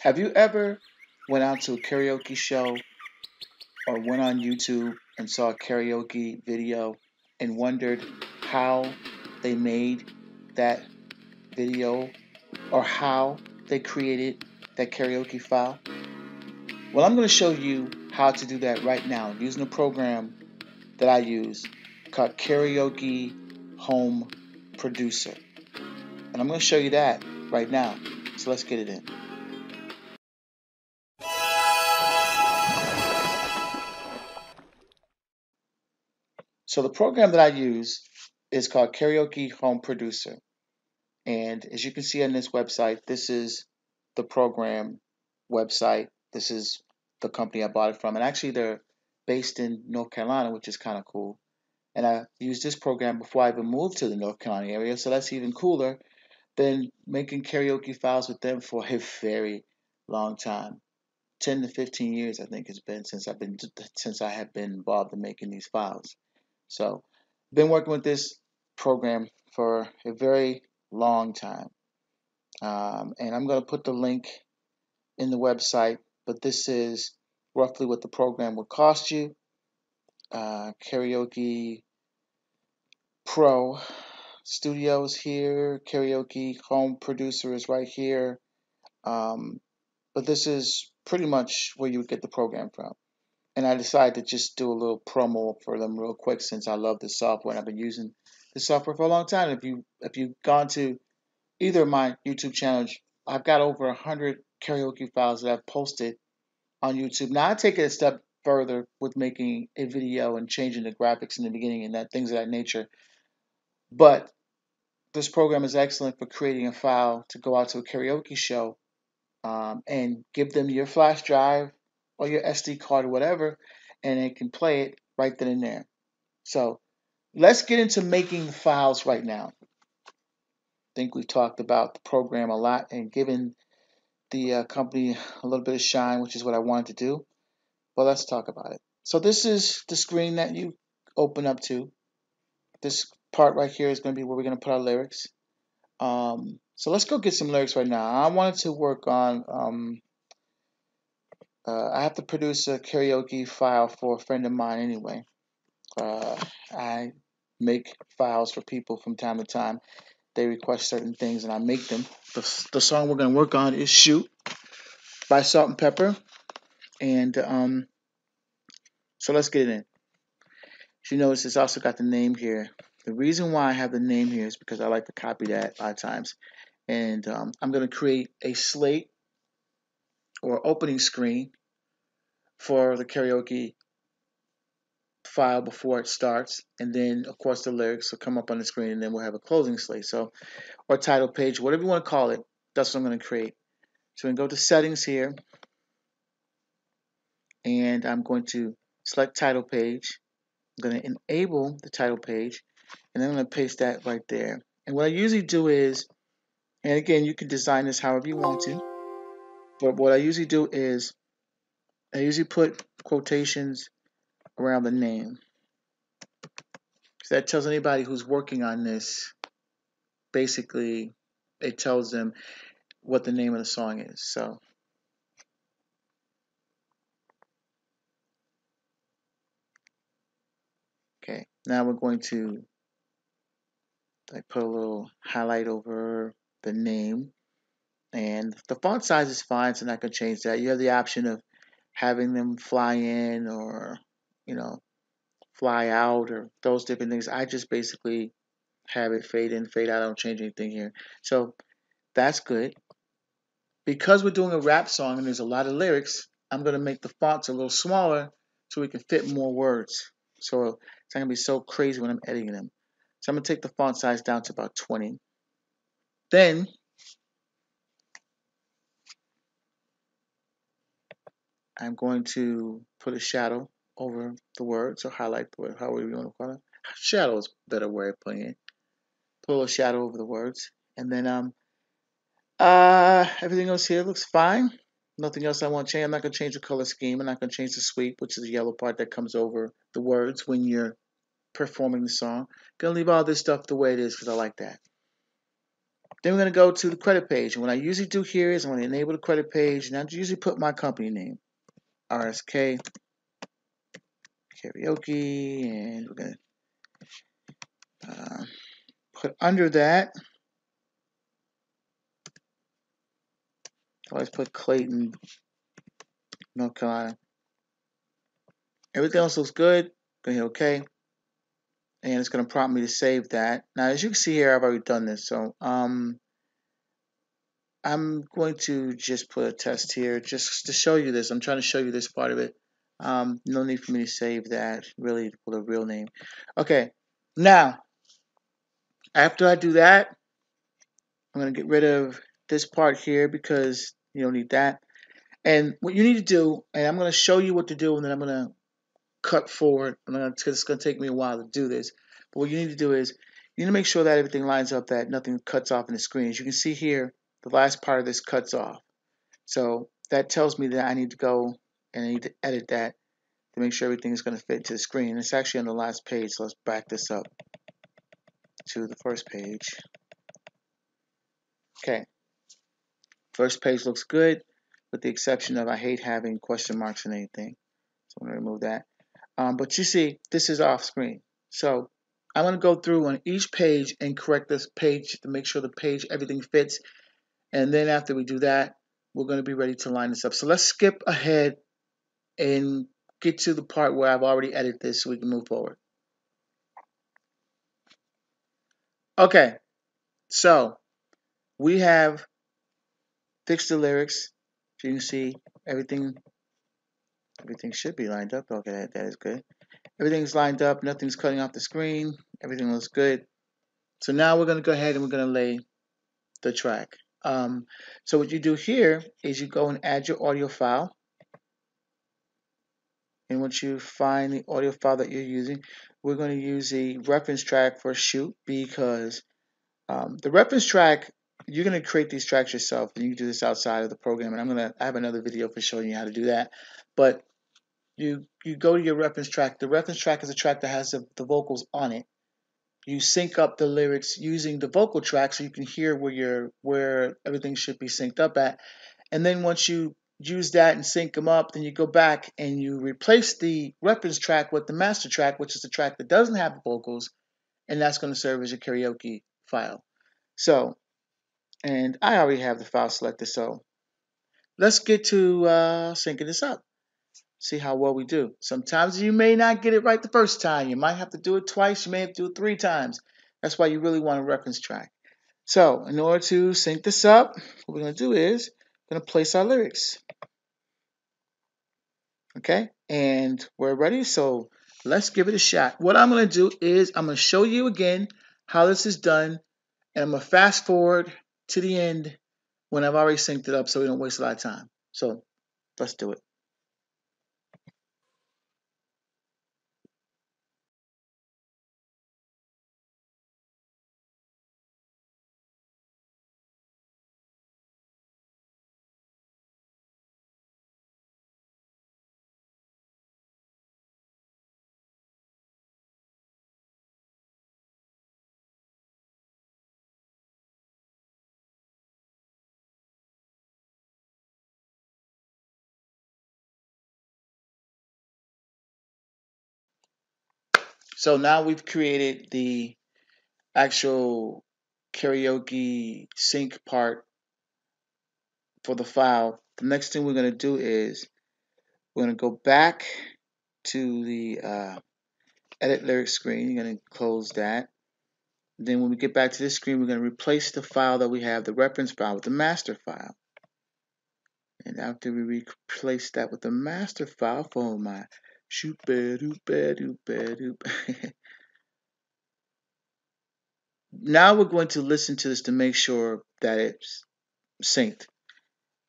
Have you ever went out to a karaoke show or went on YouTube and saw a karaoke video and wondered how they made that video or how they created that karaoke file? Well, I'm going to show you how to do that right now using a program that I use called Karaoke Home Producer. And I'm going to show you that right now. So let's get it in. So the program that I use is called Karaoke Home Producer. And as you can see on this website, this is the program website. This is the company I bought it from. And actually, they're based in North Carolina, which is kind of cool. And I used this program before I even moved to the North Carolina area. So that's even cooler than making karaoke files with them for a very long time. 10 to 15 years, I think it's been since I have been involved in making these files. So, been working with this program for a very long time. And I'm going to put the link in the website, but this is roughly what the program would cost you. Karaoke Pro Studios here, Karaoke Home Producer is right here. But this is pretty much where you would get the program from. And I decided to just do a little promo for them real quick since I love this software and I've been using this software for a long time. If you've gone to either of my YouTube channels, I've got over 100 karaoke files that I've posted on YouTube. Now I take it a step further with making a video and changing the graphics in the beginning and that things of that nature. But this program is excellent for creating a file to go out to a karaoke show and give them your flash drive or your SD card or whatever, and they can play it right then and there. So let's get into making files right now. I think we've talked about the program a lot and given the company a little bit of shine, which is what I wanted to do. But let's talk about it. So this is the screen that you open up to. This part right here is going to be where we're going to put our lyrics. So let's go get some lyrics right now. I wanted to work on I have to produce a karaoke file for a friend of mine anyway. I make files for people from time to time. They request certain things and I make them. The song we're going to work on is Shoot by Salt and Pepper. And so let's get it in. As you notice, it's also got the name here. The reason why I have the name here is because I like to copy that a lot of times. And I'm going to create a slate or opening screen for the karaoke file before it starts, and then of course the lyrics will come up on the screen, and then we'll have a closing slate, so or title page, whatever you want to call it. That's what I'm going to create. So I'm going to go to settings here, and I'm going to select title page. I'm going to enable the title page, and then I'm going to paste that right there. And what I usually do is, and again, you can design this however you want to, but what I usually do is I usually put quotations around the name. So that tells anybody who's working on this, basically, it tells them what the name of the song is. So, okay, now we're going to put a little highlight over the name, and the font size is fine, so I'm not going to change that. You have the option of having them fly in or, you know, fly out or those different things. I just basically have it fade in, fade out. I don't change anything here. So that's good. Because we're doing a rap song and there's a lot of lyrics, I'm going to make the fonts a little smaller so we can fit more words. So it's not going to be so crazy when I'm editing them. So I'm going to take the font size down to about 20. Then I'm going to put a shadow over the words or highlight the word, however you want to call it. Shadow is a better way of putting it. Put a little shadow over the words. And then everything else here looks fine. Nothing else I want to change. I'm not going to change the color scheme. I'm not going to change the sweep, which is the yellow part that comes over the words when you're performing the song. Gonna leave all this stuff the way it is because I like that. Then we're going to go to the credit page. And what I usually do here is I'm going to enable the credit page, and I usually put my company name, RSK Karaoke, and we're going to put under that, always put Clayton, North Carolina. Everything else looks good. Go hit OK. And it's going to prompt me to save that. Now, as you can see here, I've already done this. So I'm going to just put a test here just to show you this. I'm trying to show you this part of it. No need for me to save that, really, with a real name. Okay, now, after I do that, I'm going to get rid of this part here because you don't need that. And what you need to do, and I'm going to show you what to do, and then I'm going to cut forward. It's going to take me a while to do this. But what you need to do is you need to make sure that everything lines up, that nothing cuts off in the screen. As you can see here, the last part of this cuts off. So that tells me that I need to go and I need to edit that to make sure everything is going to fit to the screen. It's actually on the last page, so let's back this up to the first page. Okay, first page looks good, with the exception of I hate having question marks and anything. So I'm going to remove that. But you see, this is off screen. So I'm going to go through on each page and correct this page to make sure the page, everything fits. And then after we do that, we're going to be ready to line this up. So let's skip ahead and get to the part where I've already edited this so we can move forward. Okay, so we have fixed the lyrics. So you can see everything should be lined up. Okay, that is good. Everything's lined up. Nothing's cutting off the screen. Everything looks good. So now we're going to go ahead and we're going to lay the track. So what you do here is you go and add your audio file. And once you find the audio file that you're using, we're going to use a reference track for shoot because the reference track, you're going to create these tracks yourself, and you can do this outside of the program. And I have another video for showing you how to do that. But you go to your reference track. The reference track is a track that has the vocals on it. You sync up the lyrics using the vocal track so you can hear where everything should be synced up at. And then once you use that and sync them up, then you go back and you replace the reference track with the master track, which is the track that doesn't have the vocals, and that's going to serve as your karaoke file. So, and I already have the file selected, so let's get to syncing this up. See how well we do. Sometimes you may not get it right the first time. You might have to do it twice. You may have to do it 3 times. That's why you really want a reference track. So, in order to sync this up, what we're going to do is we're going to place our lyrics. Okay, and we're ready. So let's give it a shot. What I'm going to do is I'm going to show you again how this is done, and I'm going to fast forward to the end when I've already synced it up so we don't waste a lot of time. So let's do it. So now we've created the actual karaoke sync part for the file. The next thing we're going to do is we're going to go back to the edit lyrics screen. You're going to close that. Then when we get back to this screen, we're going to replace the file that we have, the reference file, with the master file. And after we replace that with the master file, for my shoot doop doop doop. Now we're going to listen to this to make sure that it's synced.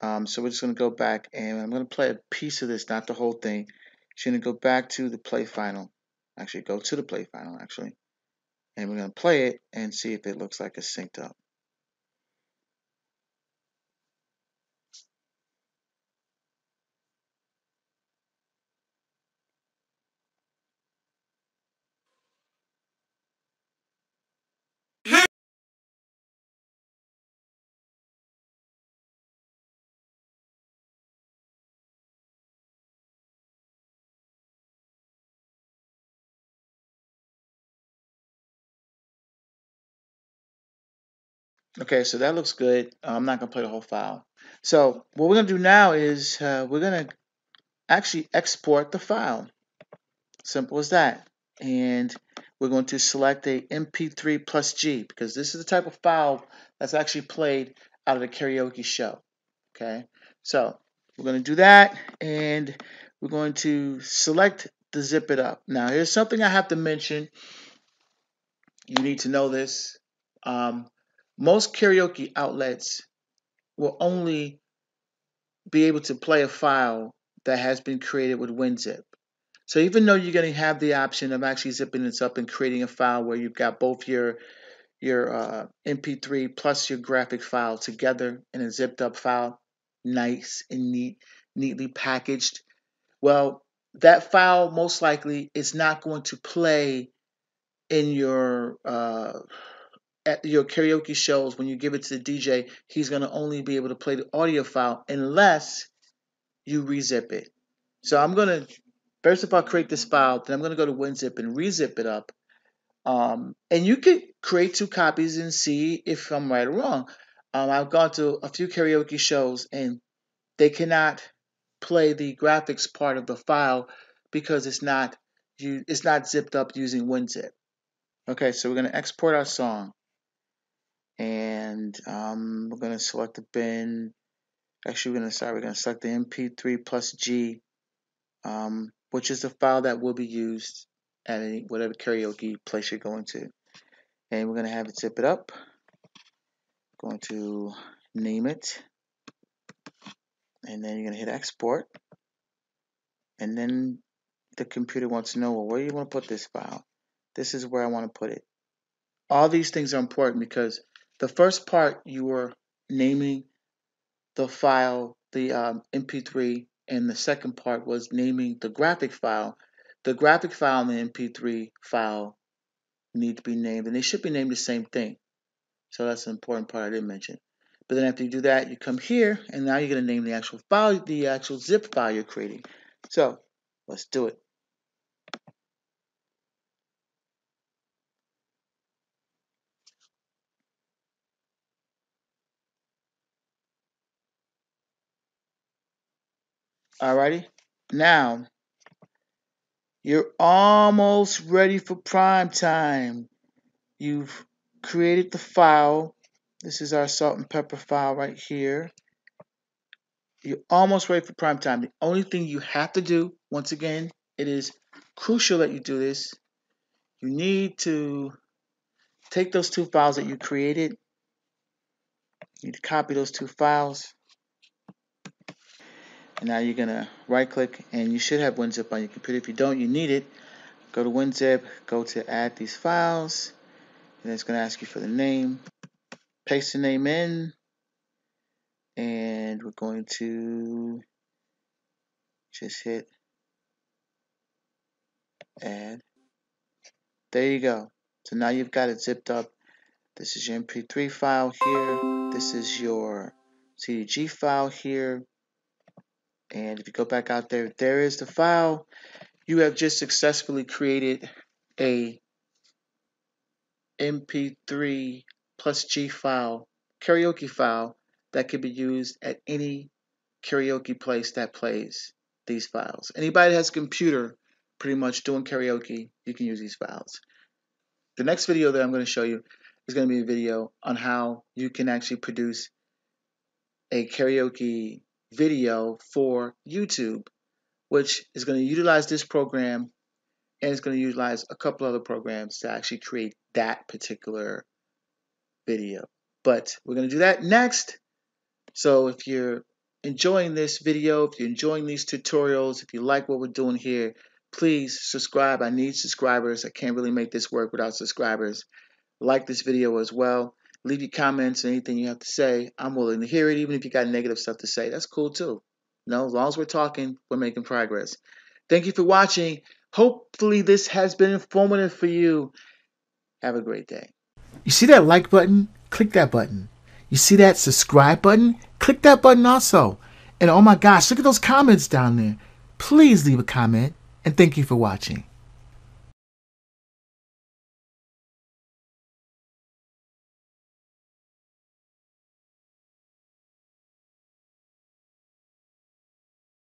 So we're just going to go back and I'm going to play a piece of this, not the whole thing. So you're going to go back to the play final. Actually, go to the play final, actually. And we're going to play it and see if it looks like it's synced up. Okay, so that looks good. I'm not going to play the whole file. So what we're going to do now is we're going to actually export the file. Simple as that. And we're going to select a MP3 plus G because this is the type of file that's actually played out of the karaoke show. Okay, so we're going to do that, and we're going to select the zip it up. Now, here's something I have to mention. You need to know this. Um, most karaoke outlets will only be able to play a file that has been created with WinZip. So even though you're going to have the option of actually zipping this up and creating a file where you've got both your MP3 plus your graphic file together in a zipped up file, nice and neatly packaged. Well, that file most likely is not going to play in your at your karaoke shows. When you give it to the DJ, he's going to only be able to play the audio file unless you rezip it. So I'm going to first of all create this file, then I'm going to go to WinZip and rezip it up. And you can create two copies and see if I'm right or wrong. I've gone to a few karaoke shows and they cannot play the graphics part of the file because it's not zipped up using WinZip. Okay, so we're going to export our song, and we're going to select the bin. Actually, we're going to select the MP3 plus G, which is the file that will be used at whatever karaoke place you're going to. And we're going to have it zip it up. Going to name it, and then you're going to hit export. And then the computer wants to know, well, where do you want to put this file? This is where I want to put it. All these things are important because the first part you were naming the file, the MP3, and the second part was naming the graphic file. The graphic file and the MP3 file need to be named, and they should be named the same thing. So that's an important part I didn't mention. But then after you do that, you come here, and now you're going to name the actual file, the actual zip file you're creating. So let's do it. Alrighty. Now you're almost ready for prime time. You've created the file. This is our salt and pepper file right here. You're almost ready for prime time. The only thing you have to do, once again, it is crucial that you do this. You need to take those two files that you created. You need to copy those two files. And now you're going to right click, and you should have WinZip on your computer. If you don't, you need it. Go to WinZip, go to add these files, and it's going to ask you for the name. Paste the name in, and we're going to just hit add. There you go. So now you've got it zipped up. This is your MP3 file here. This is your CDG file here. And if you go back out there, there is the file. You have just successfully created a MP3 plus G file, karaoke file, that can be used at any karaoke place that plays these files. Anybody that has a computer pretty much doing karaoke, you can use these files. The next video that I'm going to show you is going to be a video on how you can actually produce a karaoke video for YouTube, which is going to utilize this program, and it's going to utilize a couple other programs to actually create that particular video. But we're going to do that next. So if you're enjoying this video, if you're enjoying these tutorials, if you like what we're doing here, please subscribe. I need subscribers. I can't really make this work without subscribers. Like this video as well. Leave your comments and anything you have to say. I'm willing to hear it, even if you got negative stuff to say. That's cool too. No, as long as we're talking, we're making progress. Thank you for watching. Hopefully this has been informative for you. Have a great day. You see that like button? Click that button. You see that subscribe button? Click that button also. And oh my gosh, look at those comments down there. Please leave a comment, and thank you for watching.